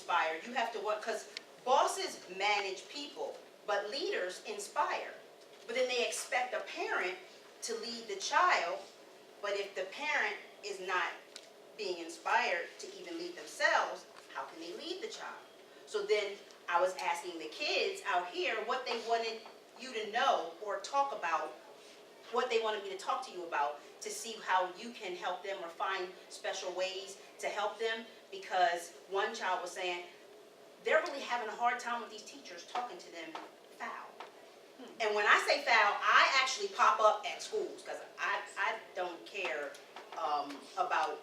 inspire. You have to want, because bosses manage people, but leaders inspire. But then they expect a parent to lead the child, but if the parent is not being inspired to even lead themselves, how can they lead the child? So then I was asking the kids out here what they wanted you to know or talk about, what they wanted me to talk to you about, to see how you can help them or find special ways to help them, because one child was saying they're really having a hard time with these teachers talking to them foul. And when I say foul, I actually pop up at schools, because I don't care about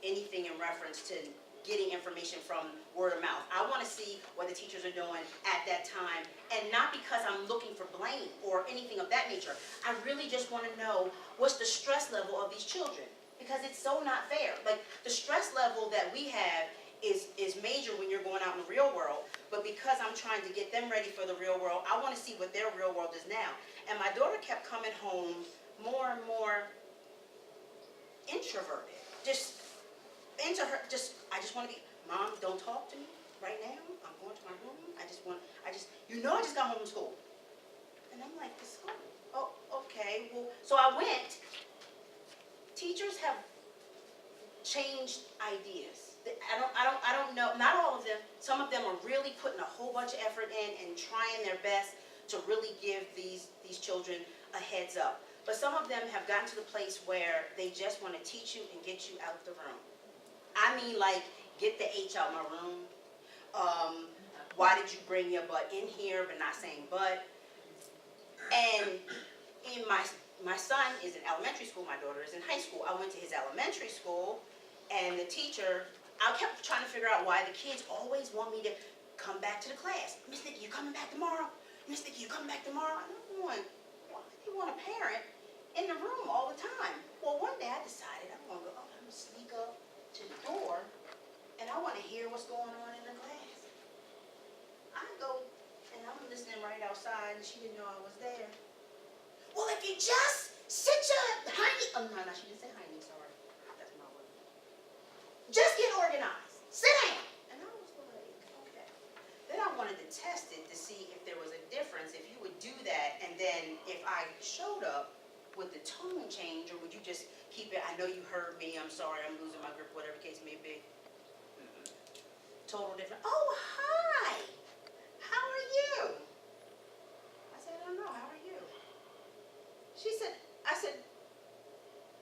anything in reference to getting information from word of mouth. I want to see what the teachers are doing at that time, and not because I'm looking for blame or anything of that nature. I really just want to know what's the stress level of these children, because it's so not fair. Like, the stress level that we have is major when you're going out in the real world, but because I'm trying to get them ready for the real world, I want to see what their real world is now. And my daughter kept coming home more and more introverted. I just want to be, Mom, don't talk to me right now. I'm going to my room. I just got home from school. And I'm like, the school? Oh, okay. Well, so I went. Teachers have changed ideas. I don't know. Not all of them. Some of them are really putting a whole bunch of effort in and trying their best to really give these children a heads up. But some of them have gotten to the place where they just want to teach you and get you out the room. I mean, like, get the H out my room. Why did you bring your butt in here, but not saying butt? And in my son is in elementary school, my daughter is in high school. I went to his elementary school, and the teacher, I kept trying to figure out why the kids always want me to come back to the class. Miss Nikki, you coming back tomorrow? Miss Nikki, you coming back tomorrow? And I'm going, why do you want a parent in the room all the time? Well, one day I decided I'm going to go, I'm going to sneak up to the door, and I want to hear what's going on in the class. I go, and I'm listening right outside, and she didn't know I was there. Well, if you just sit your hiney, oh no, she didn't say hiney, sorry. That's my word. Just get organized. Sit down. And I was like, okay. Then I wanted to test it to see if there was a difference, if you would do that, and then if I showed up, would the tone change, or would you just keep it, I know you heard me, I'm sorry, I'm losing my grip, whatever the case may be. Total different. Oh, hi. How are you? I said, I don't know, how are you? I said,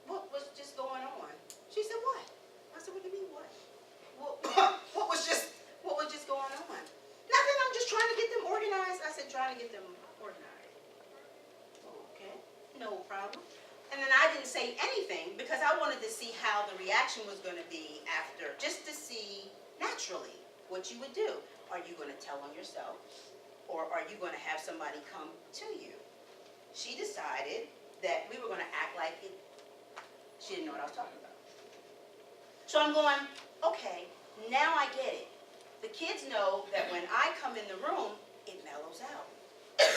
what was just going on? She said, what? I said, what do you mean, what? What was just going on? Nothing, I'm just trying to get them organized. I said, trying to get them organized. Okay, no problem. And then I didn't say anything because I wanted to see how the reaction was going to be after, just to see naturally what you would do. Are you going to tell on yourself, or are you going to have somebody come to you? She decided that we were going to act like she didn't know what I was talking about. So I'm going, okay, now I get it. The kids know that when I come in the room, it mellows out.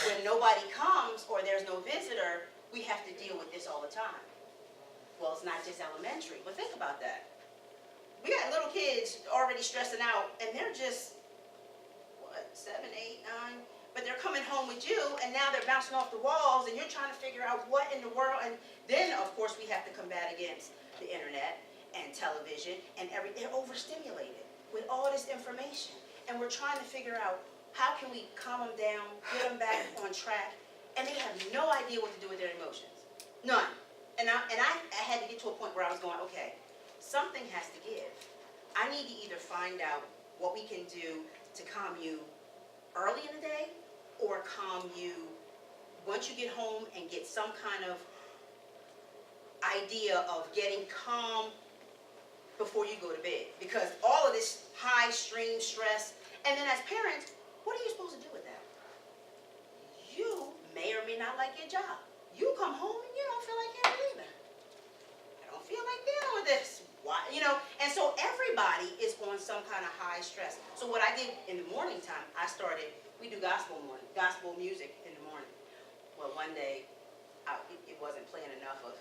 When nobody comes or there's no visitor, we have to deal with this all the time. Well, it's not just elementary, but think about that. We got little kids already stressing out, and they're just, 7, 8, 9, but they're coming home with you, and now they're bouncing off the walls, and you're trying to figure out what in the world, and then, of course, we have to combat against the internet and television, and they're overstimulated with all this information, and we're trying to figure out how can we calm them down, get them back on track, and they have no idea what to do with their emotions. None. And I had to get to a point where I was going, okay, something has to give. I need to either find out what we can do to calm you early in the day, or calm you once you get home and get some kind of idea of getting calm before you go to bed. Because all of this high stream stress, and then as parents, what are you supposed to do with that? You may or may not like your job. You come home and you don't feel like you're leaving. I don't feel like dealing with this. Why? And so everybody is on some kind of high stress. So what I did in the morning time, we do gospel music in the morning. Well, one day, it wasn't playing enough of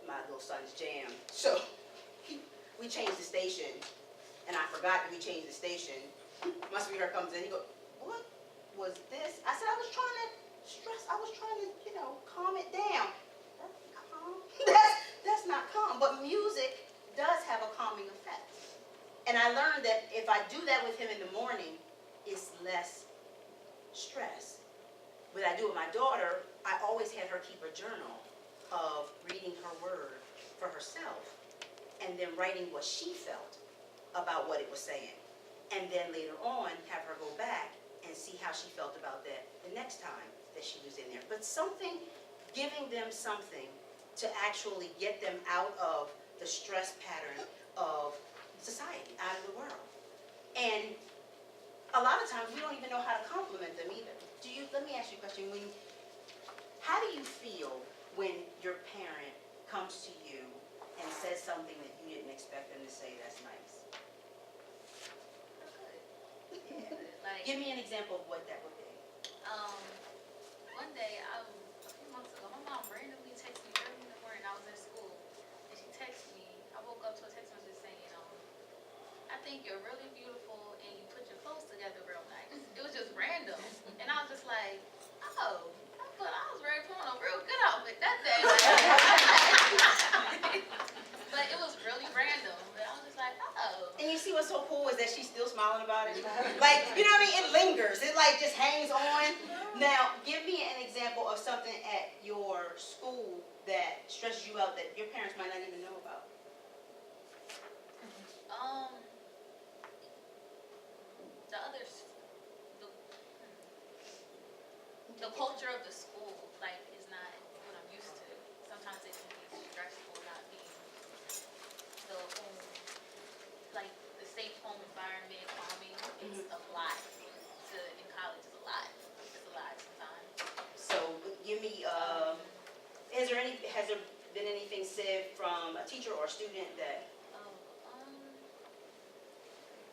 my little son's jam. So we changed the station, and I forgot that we changed the station. My sweetheart comes in, he goes, what was this? I said, I was trying to, calm it down. That's calm. That's not calm, but music does have a calming effect. And I learned that if I do that with him in the morning, it's less stress. When I do it with my daughter, I always had her keep a journal of reading her word for herself and then writing what she felt about what it was saying. And then later on, have her go back and see how she felt about that the next time that she was in there. But giving them something to actually get them out of the stress pattern of society, out of the world. And a lot of times we don't even know how to compliment them either. Let me ask you a question. How do you feel when your parent comes to you and says something that you didn't expect them to say that's nice? Yeah, like, Give me an example of what that would be. one day, a few months ago, my mom randomly texted me early in the morning. I was at school, and she texted me. I woke up to a text message saying, I think you're really beautiful, and you put your clothes together real nice. It was just random, and I was just like, oh, I was ready to put on a real good outfit that day. But it was really random. But I was just like, oh. And you see what's so cool is that she's still smiling about it. Like, you know what I mean? It lingers. It like just hangs on. Now, give me an example of something at your school that stresses you out that your parents might not even know about. The culture of the school, like, is not what I'm used to. Sometimes it can be stressful not being the home, like, the safe home environment, calming. It's a lot. In college, it's a lot. It's a lot sometimes. So, give me, has there been anything said from a teacher or a student that?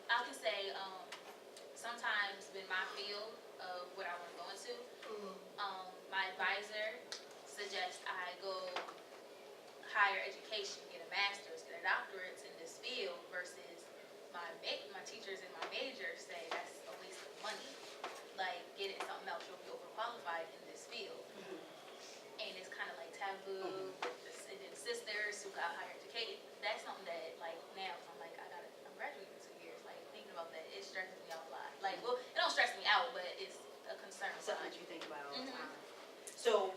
I can say, sometimes in my field of what I want to go into, my advisor suggests I go higher education, get a master's, get a doctorate in this field, versus my teachers in my major say that's a waste of money. Like, getting something else, you'll be overqualified in this field. And it's kind of like taboo with the sisters who got higher education. That's something that, like, now I'm like, I'm graduating in 2 years. Like, thinking about that, it stresses me out a lot. Like, well, it don't stress me out, but it's a concern. Something that you think about all the time. So,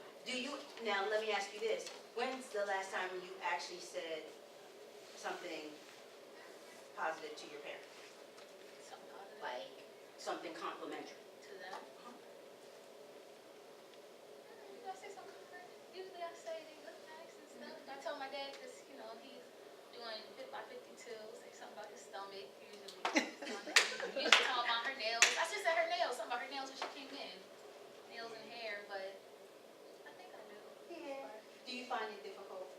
now let me ask you this. When's the last time you actually said something positive to your parents? Something positive. Like, something complimentary? To them. I say something different. Usually I say they look nice and stuff. I tell my dad, because, he's doing Fit by 52, say something about his stomach, usually. Usually talking about her nails. I just said her nails, something about her nails when she came in. Nails and hair, but I think I do. Yeah. Do you find it difficult?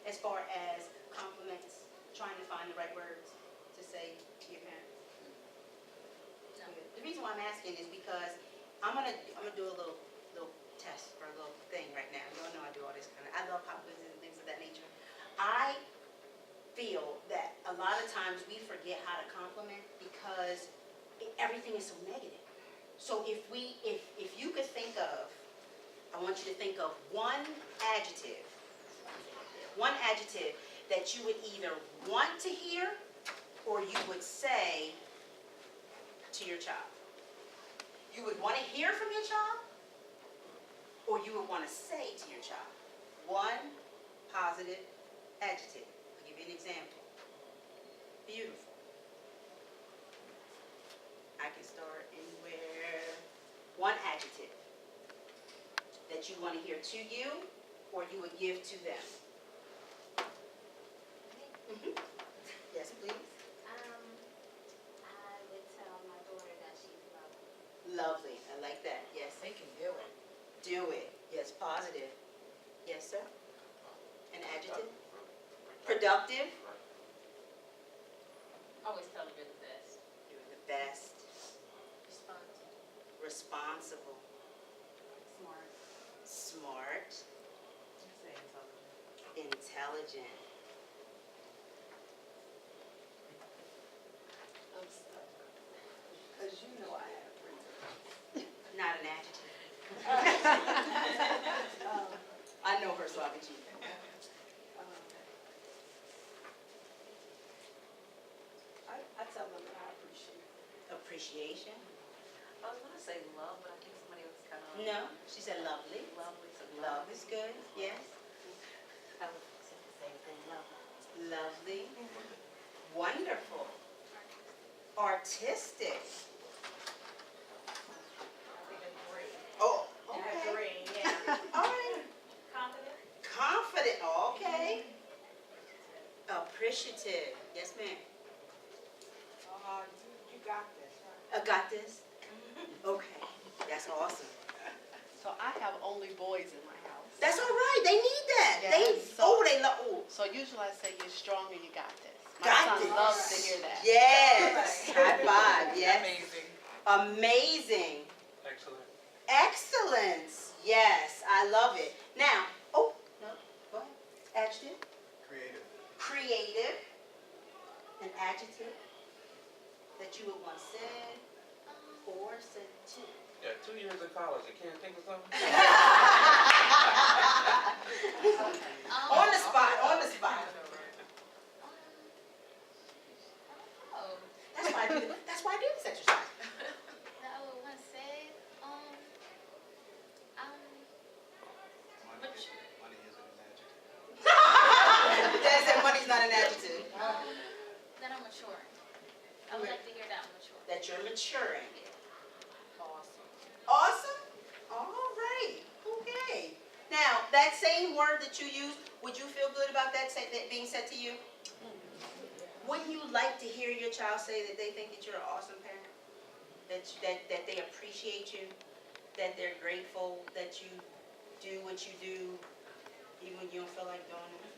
As far as compliments, trying to find the right words to say to your parents? No. The reason why I'm asking is because I'm gonna do a little test or a little thing right now. You all know I do all this I love pop quizzes and things of that nature. I feel that a lot of times we forget how to compliment because everything is so negative. So if you could think of, I want you to think of one adjective that you would either want to hear or you would say to your child. You would want to hear from your child or you would want to say to your child. One positive adjective. I'll give you an example. Beautiful. I can start anywhere. One adjective that you want to hear to you or you would give to them. Yes, please. I would tell my daughter that she's lovely. Lovely. I like that. Yes. They can do it. Do it. Yes, positive. Yes, sir. An adjective. Productive. Always tell them you're the best. You're the best. Responsible. Responsible. Smart. Smart. Say intelligent. Intelligent. I'm stuck. I know her, so I can cheat. I tell them that I appreciate it. Appreciation? I was gonna say love, but I think somebody else kind of. No, she said lovely. Lovely, so Love is good, yes. I would say the same thing, love. Lovely. Wonderful. Artistic. I think it's great. Oh, I okay. agree, yeah. All right. Confident? Confident, okay. Appreciative. Yes, ma'am. You got this, right? I got this? Okay, that's awesome. So I have only boys in my house. That's all right, they need that. Yes, so- They love, oh. So usually I say you're strong and you got this. My Got son this. loves to hear that. Yes, high five, yes. Amazing. Amazing. Excellent. Excellence, yes, I love it. Now, oh, no, go ahead. Adjective? Creative. Creative. An adjective that you would once said or said to. Yeah, 2 years of college, you can't think of something? On the spot, on the spot. Oh, That's why I do this exercise. that I would once said, Money, money isn't an adjective. Dad said money's not an adjective. that I'm maturing. I would like to hear that I'm maturing. That you're maturing. Awesome. Awesome? All right. Okay. Now, that same word that you used, would you feel good about that being said to you? Wouldn't you like to hear your child say that they think that you're an awesome parent? That they appreciate you? That they're grateful that you do what you do even when you don't feel like doing it?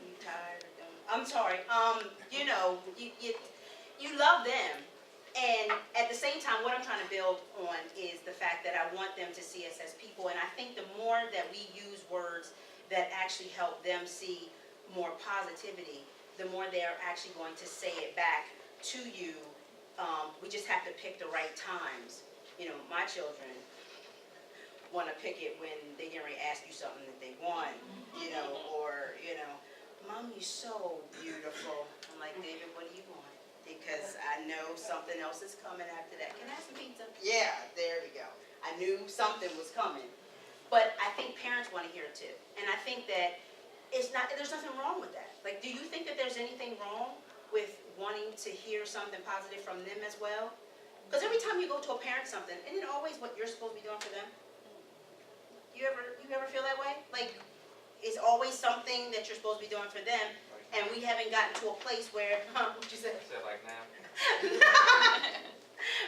You're tired of doing it? I'm sorry. You know, you love them. And at the same time, what I'm trying to build on is the fact that I want them to see us as people. And I think the more that we use words that actually help them see more positivity, the more they're actually going to say it back to you. We just have to pick the right times. You know, my children want to pick it when they get ready to ask you something that they want, you know, or, you know, Mom, you're so beautiful. I'm like, David, what do you want? Because I know something else is coming after that. Can I have some pizza? Yeah, there we go. I knew something was coming. But I think parents want to hear it too. And I think that there's nothing wrong with that. Like, do you think that there's anything wrong with wanting to hear something positive from them as well? Because every time you go to a parent something, isn't it always what you're supposed to be doing for them? You ever feel that way? Like, it's always something that you're supposed to be doing for them, and we haven't gotten to a place where, what'd you say? I said like now.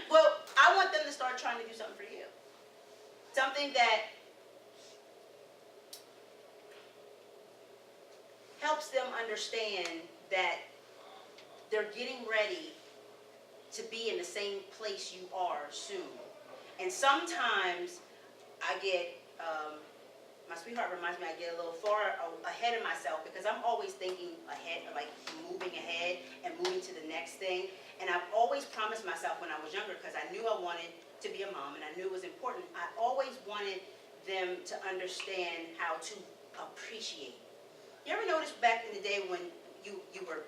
Well, I want them to start trying to do something for you. Something that helps them understand that they're getting ready to be in the same place you are soon. And sometimes I get, my sweetheart reminds me, I get a little far ahead of myself because I'm always thinking ahead, like moving ahead and moving to the next thing. And I've always promised myself when I was younger, because I knew I wanted to be a mom and I knew it was important, I always wanted them to understand how to appreciate. You ever notice back in the day when you were,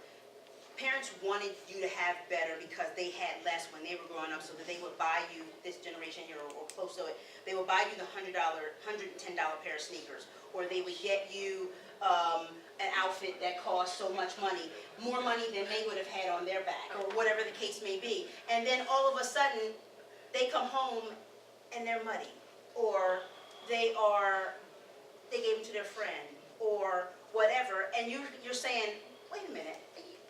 parents wanted you to have better because they had less when they were growing up, so that they would buy you, this generation here or close to it, they would buy you the $110 pair of sneakers, or they would get you an outfit that cost so much money, more money than they would have had on their back, or whatever the case may be. And then all of a sudden, they come home and they're muddy, or they gave them to their friend, or whatever, and you're saying, wait a minute,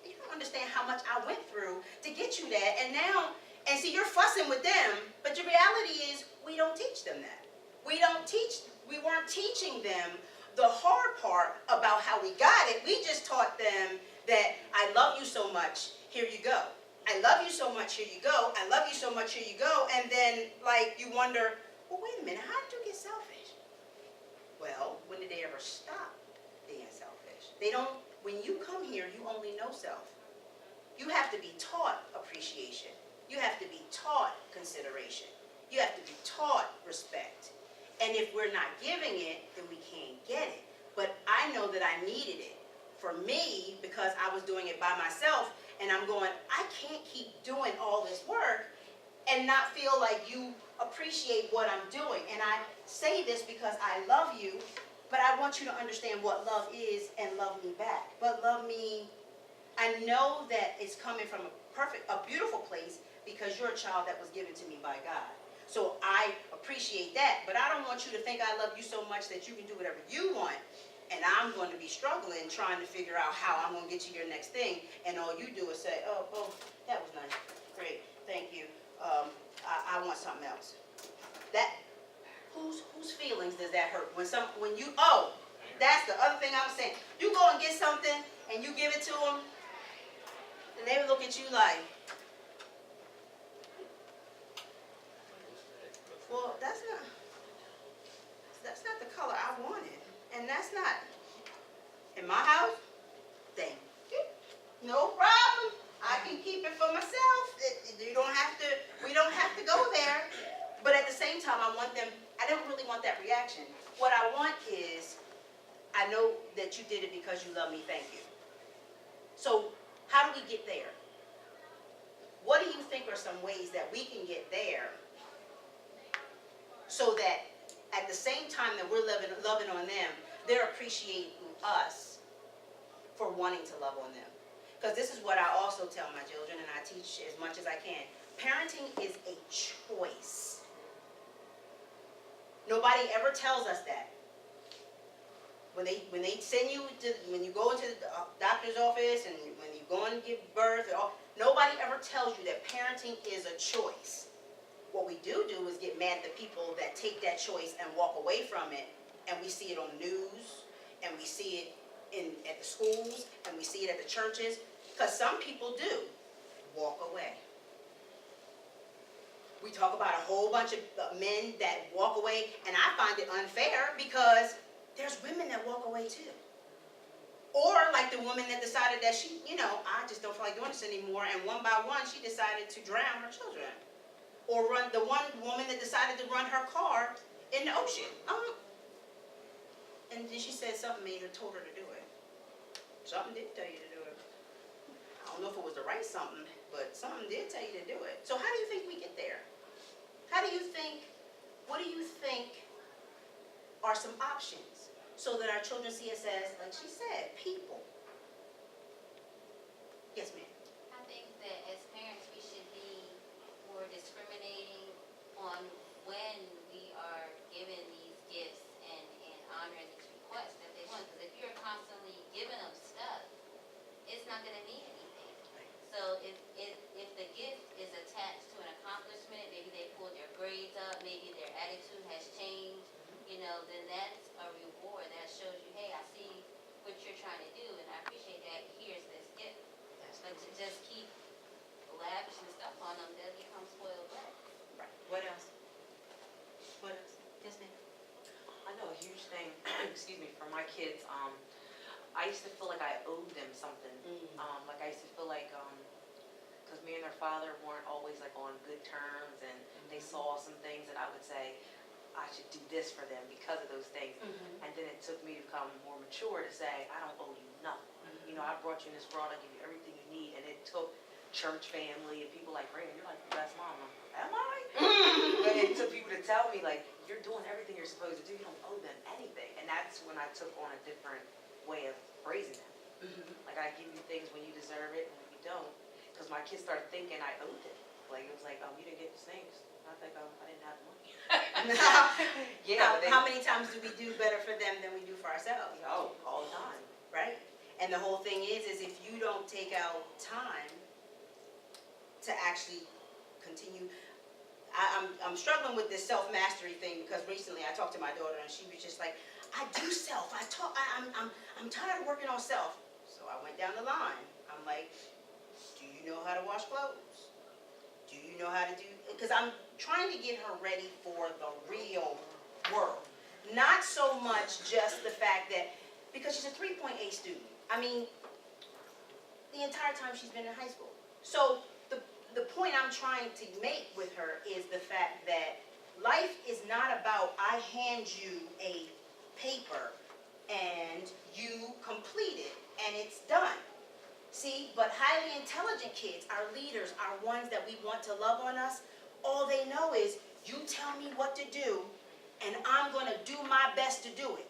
you don't understand how much I went through to get you that, and now, and see, you're fussing with them, but the reality is, we don't teach them that. We weren't teaching them the hard part about how we got it. We just taught them that I love you so much, here you go. I love you so much, here you go. I love you so much, here you go. And then, like, you wonder, well, wait a minute, how did you get selfish? Well, when did they ever stop being selfish? When you come here, you only know self. You have to be taught appreciation. You have to be taught consideration. You have to be taught respect. And if we're not giving it, then we can't get it. But I know that I needed it for me because I was doing it by myself, and I'm going, I can't keep doing all this work and not feel like you appreciate what I'm doing. And I say this because I love you, but I want you to understand what love is and love me back. But love me, I know that it's coming from a beautiful place because you're a child that was given to me by God. So I appreciate that, but I don't want you to think I love you so much that you can do whatever you want, and I'm going to be struggling trying to figure out how I'm going to get you your next thing, and all you do is say, oh, that was nice, great, thank you, I want something else. That, whose feelings does that hurt? That's the other thing I was saying. You go and get something, and you give it to them, and they would look at you like, well, that's not the color I wanted. And that's not, in my house, thank you. No problem. I can keep it for myself. We don't have to go there. But at the same time, I don't really want that reaction. What I want is, I know that you did it because you love me, thank you. So, how do we get there? What do you think are some ways that we can get there so that at the same time that we're loving on them, they're appreciating us for wanting to love on them? Because this is what I also tell my children, and I teach as much as I can. Parenting is a choice. Nobody ever tells us that. When they send you when you go into the doctor's office and when you go and give birth, nobody ever tells you that parenting is a choice. What we do is get mad at the people that take that choice and walk away from it, and we see it on the news, and we see it at the schools, and we see it at the churches, because some people do walk away. We talk about a whole bunch of men that walk away, and I find it unfair because there's women that walk away too. Or like the woman that decided that she, I just don't feel like doing this anymore, and one by one she decided to drown her children. Or the one woman that decided to run her car in the ocean. And then she said something made her told her to do it. Something did tell you to do it. I don't know if it was the right something, but something did tell you to do it. So how do you think we get there? What do you think are some options so that our children see us as, like she said, people? Yes, ma'am. I think that as parents, we should be more discriminating on when we are given these gifts and honoring these requests that they want. Because if you're constantly giving them stuff, it's not going to mean anything. So if the gift is attached to an accomplishment, maybe they pulled their grades up, maybe their attitude has changed, then that's a reward. That shows you, hey, I see what you're trying to do, and I appreciate that. Here's this gift. But to just keep lavishing stuff on them, they'll become spoiled brats. Right. What else? Yes, ma'am. I know a huge thing, excuse me, for my kids, I used to feel like I owed them something. Like I used to feel like, because me and their father weren't always like on good terms, and they saw some things that I would say, I should do this for them because of those things. And then it took me to become more mature to say, I don't owe you nothing. I brought you in this world, I give you everything you need, and it took church family and people like, Ray, you're like the best mom. Am I? But it took people to tell me, like, you're doing everything you're supposed to do, you don't owe them anything. And that's when I took on a different way of raising them. Like, I give you things when you deserve it, and when you don't. Because my kids started thinking I owed them. Like, it was like, you didn't get these things. I think I didn't have money. How many times do we do better for them than we do for ourselves? Oh, all the time. Right? And the whole thing is if you don't take out time to actually continue, I'm struggling with this self-mastery thing because recently I talked to my daughter and she was just like, I do self. I'm tired of working on self. So I went down the line. I'm like, do you know how to wash clothes? Do you know how to do, because I'm trying to get her ready for the real world. Not so much just the fact that, because she's a 3.8 student. I mean, the entire time she's been in high school. So the point I'm trying to make with her is the fact that Life is not about I hand you a paper and you complete it and it's done. See, but highly intelligent kids, our leaders, our ones that we want to love on us, all they know is you tell me what to do and I'm going to do my best to do it.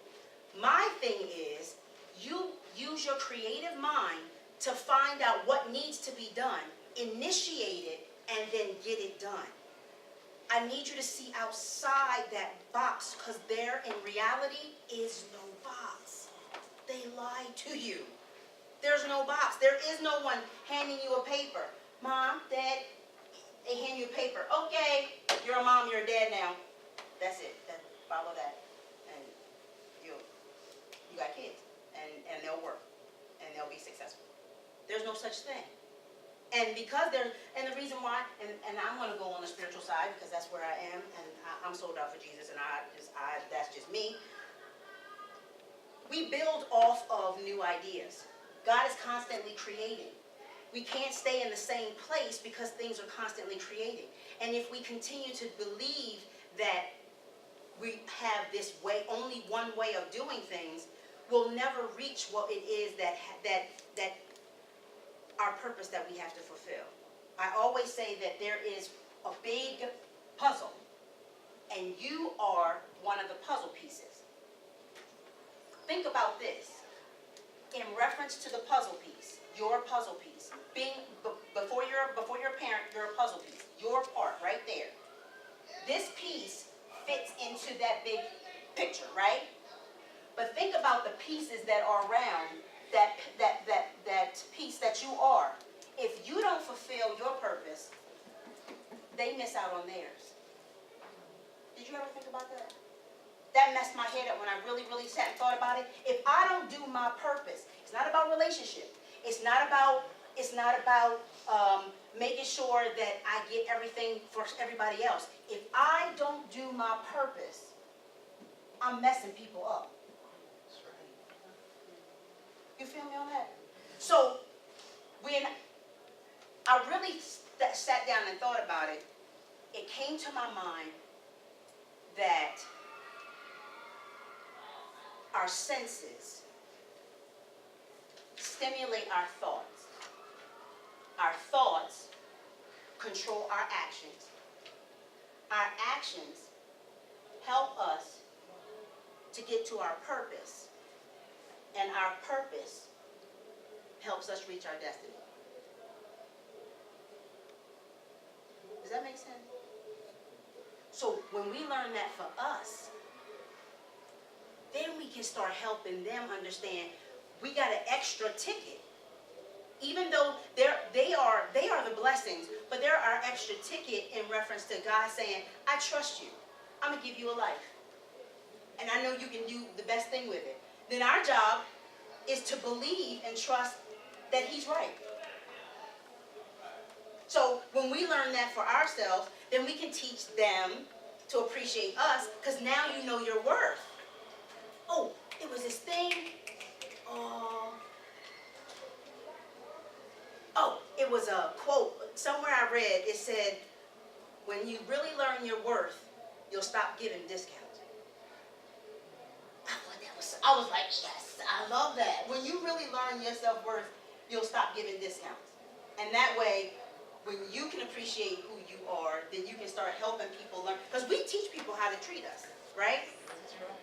My thing is you use your creative mind to find out what needs to be done, initiate it, and then get it done. I need you to see outside that box because there in reality is no box. They lie to you. There's no box. There is no one handing you a paper. Mom, Dad, they hand you a paper. Okay, you're a mom, you're a dad now. That's it. Follow that. And you got kids. And they'll work. And they'll be successful. There's no such thing. And because and the reason why, and I'm going to go on the spiritual side because that's where I am, and I'm sold out for Jesus, and that's just me. We build off of new ideas. God is constantly creating. We can't stay in the same place because things are constantly creating. And if we continue to believe that we have this way, only one way of doing things, we'll never reach what it is that our purpose that we have to fulfill. I always say that there is a big puzzle, and you are one of the puzzle pieces. Think about this. In reference to the puzzle piece, your puzzle piece, before you're a parent, you're a puzzle piece. Your part right there. This piece fits into that big picture, right? But think about the pieces that are around that piece that you are. If you don't fulfill your purpose, they miss out on theirs. Did you ever think about that? That messed my head up when I really, really sat and thought about it. If I don't do my purpose, it's not about relationship. It's not about making sure that I get everything for everybody else. If I don't do my purpose, I'm messing people up. You feel me on that? So when I really sat down and thought about it, it came to my mind that our senses stimulate our thoughts. Our thoughts control our actions. Our actions help us to get to our purpose. And our purpose helps us reach our destiny. Does that make sense? So when we learn that for us, then we can start helping them understand we got an extra ticket. Even though they are the blessings, but they're our extra ticket in reference to God saying, I trust you. I'm going to give you a life. And I know you can do the best thing with it. Then our job is to believe and trust that He's right. So when we learn that for ourselves, then we can teach them to appreciate us, because now you know your worth. Oh, it was this thing. Oh, it was a quote. Somewhere I read, it said, when you really learn your worth, you'll stop giving discounts. I was like, yes, I love that. When you really learn your self-worth, you'll stop giving discounts. And that way, when you can appreciate who you are, then you can start helping people learn. Because we teach people how to treat us, right?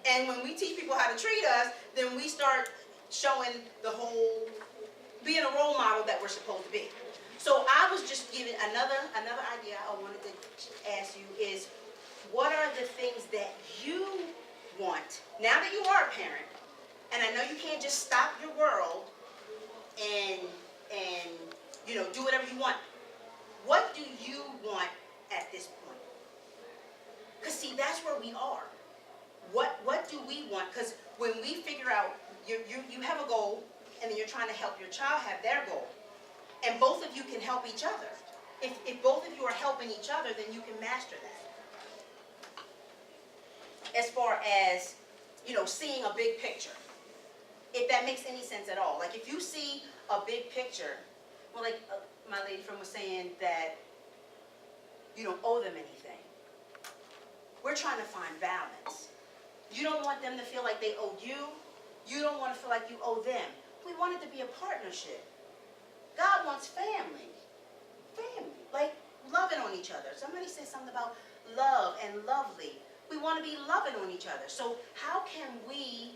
And when we teach people how to treat us, then we start showing the whole, being a role model that we're supposed to be. So I was just giving another idea I wanted to ask you is, what are the things that you want, now that you are a parent, and I know you can't just stop your world and do whatever you want. What do you want at this point? Because see, that's where we are. What do we want? Because when we figure out, you have a goal, and then you're trying to help your child have their goal. And both of you can help each other. If both of you are helping each other, then you can master that. As far as, seeing a big picture. If that makes any sense at all. Like if you see a big picture, well, like my lady friend was saying that you don't owe them anything. we're trying to find balance. You don't want them to feel like they owe you. You don't want to feel like you owe them. We want it to be a partnership. God wants family. Family. Like loving on each other. Somebody said something about love and lovely. We want to be loving on each other. So how can we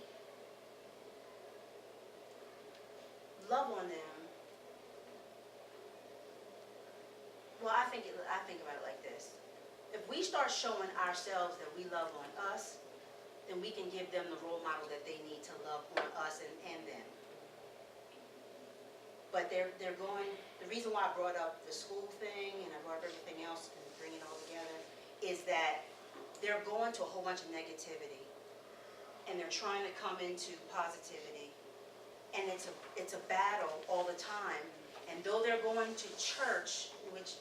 love on them? Well, I think about it like this. If we start showing ourselves that we love on us, then we can give them the role model that they need to love on us and them. But they're going, the reason why I brought up the school thing and I brought up everything else and bring it all together is that they're going to a whole bunch of negativity and they're trying to come into positivity. And it's a battle all the time. And though they're going to church, which,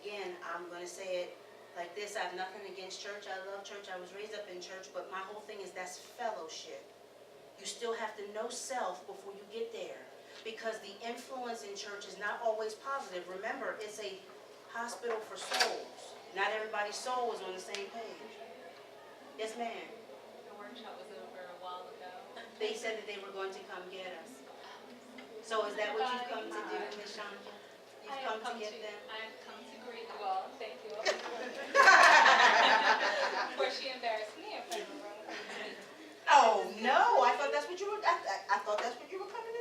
again, I'm going to say it like this, I have nothing against church. I love church. I was raised up in church, but my whole thing is that's fellowship. You still have to know self before you get there, because the influence in church is not always positive. Remember, it's a hospital for souls. Not everybody's soul is on the same page. Yes, ma'am. The workshop was over a while ago. They said that they were going to come get us. So is that what you've come to do, Ms. Chandra? You've come to get them? I have come to greet you all. Thank you all. Before she embarrassed me in front of the room. Oh, no, I thought that's what you were, I thought that's what you were coming